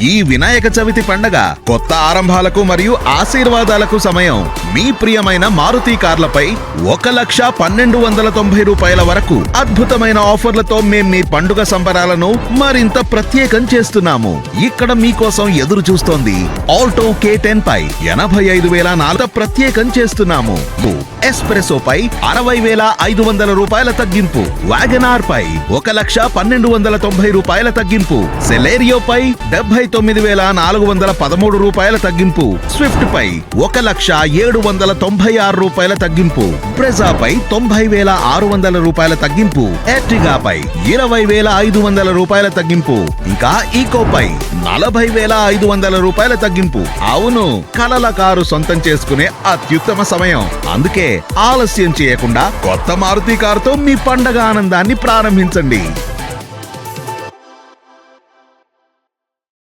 ఈ వినాయక చవితి పండగ కొత్త ఆరంభాలకు మరియు ఆశీర్వాదాలకు సమయం. మీ ప్రియమైన మారుతి కార్లపై 1,12,90 రూపాయల వరకు అద్భుతమైన ఆఫర్లతో మేం మీ పండుగ సంబరాలను మరింత ప్రత్యేకం చేస్తున్నాము. ఇక్కడ మీకోసం ఎదురు చూస్తోంది ఆల్టో K10 పై 85,400 ప్రత్యేకం చేస్తున్నాము. ఎస్ప్రెసో పై 60,500 రూపాయల తగ్గింపు, వ్యాగనార్ పై 1,12,90 రూపాయల తగ్గింపు, సెలేరియో పై 79,413 రూపాయల తగ్గింపు, స్విఫ్ట్ పై 1,0796 రూపాయల తగ్గింపు, బ్రెజా పై 90,600 రూపాయల తగ్గింపు, ఎర్టిగా పై 20,500 రూపాయల తగ్గింపు, ఇంకా ఈకో పై 40,500 రూపాయల తగ్గింపు. అవును, కలల కారు సొంతం చేసుకునే అత్యుత్తమ సమయం. అందుకే ఆలస్యం చేయకుండా కొత్త మారుతి కారుతో మీ పండగ ఆనందాన్ని ప్రారంభించండి.